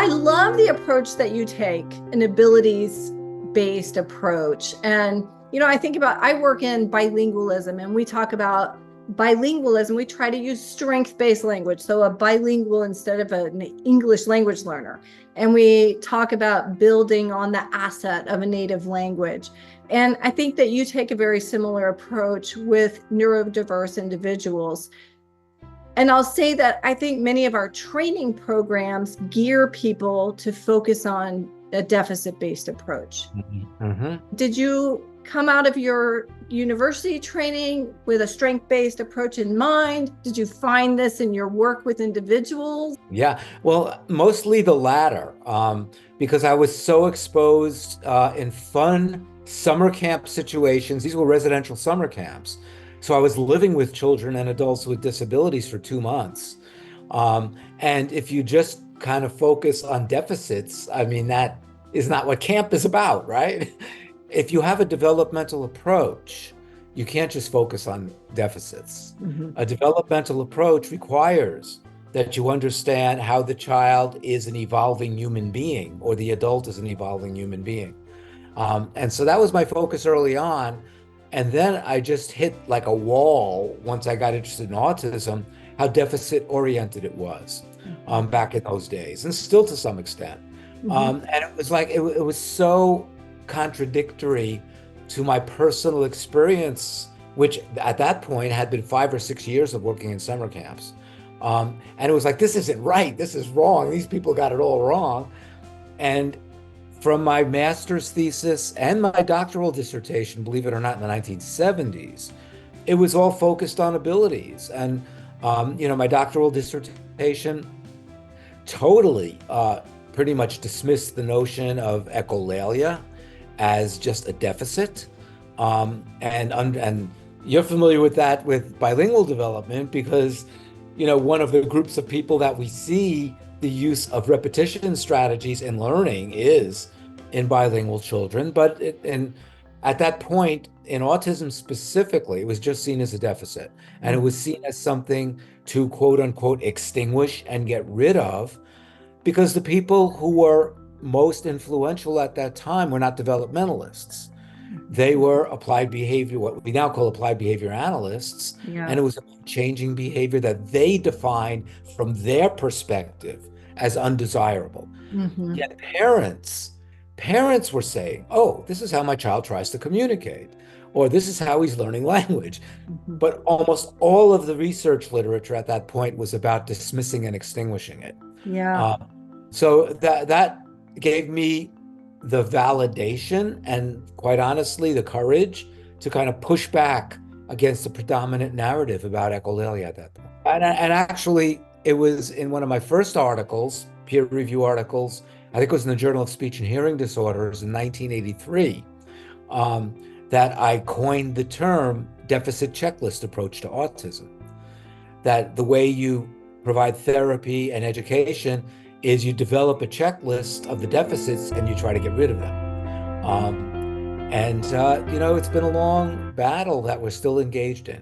I love the approach that you take, an abilities-based approach. And, I think I work in bilingualism, and we talk about bilingualism. We try to use strength-based language. So a bilingual instead of an English language learner. And we talk about building on the asset of a native language. And I think that you take a very similar approach with neurodiverse individuals. And I'll say that I think many of our training programs gear people to focus on a deficit-based approach. Mm-hmm. Did you come out of your university training with a strength-based approach in mind? Did you find this in your work with individuals? Yeah, well, mostly the latter, because I was so exposed in fun summer camp situations. These were residential summer camps. So I was living with children and adults with disabilities for 2 months. And if you just kind of focus on deficits, I mean, that is not what camp is about, right? If you have a developmental approach, you can't just focus on deficits. Mm-hmm. A developmental approach requires that you understand how the child is an evolving human being, or the adult is an evolving human being. And so that was my focus early on. And then I just hit like a wall once I got interested in autism, how deficit oriented it was back in those days, and still to some extent. Mm-hmm. And it was like, it was so contradictory to my personal experience, which at that point had been 5 or 6 years of working in summer camps. And it was like, this isn't right, this is wrong, these people got it all wrong. And from my master's thesis and my doctoral dissertation, believe it or not, in the 1970s, it was all focused on abilities. And, my doctoral dissertation totally pretty much dismissed the notion of echolalia as just a deficit. And you're familiar with that with bilingual development, because, one of the groups of people that we see the use of repetition strategies in learning is in bilingual children. But at that point, in autism specifically, it was just seen as a deficit. And it was seen as something to quote unquote extinguish and get rid of, because the people who were most influential at that time were not developmentalists. They were applied behavior, what we now call applied behavior analysts. Yeah. And it was changing behavior that they defined from their perspective as undesirable. Mm-hmm. Yet parents were saying, oh, this is how my child tries to communicate, or this is how he's learning language. Mm-hmm. But almost all of the research literature at that point was about dismissing and extinguishing it. Yeah. So that gave me the validation and, quite honestly, the courage to kind of push back against the predominant narrative about echolalia at that point. And actually, it was in one of my first articles, peer review articles, I think it was in the Journal of Speech and Hearing Disorders in 1983, that I coined the term deficit checklist approach to autism. That the way you provide therapy and education is you develop a checklist of the deficits and you try to get rid of them. It's been a long battle that we're still engaged in.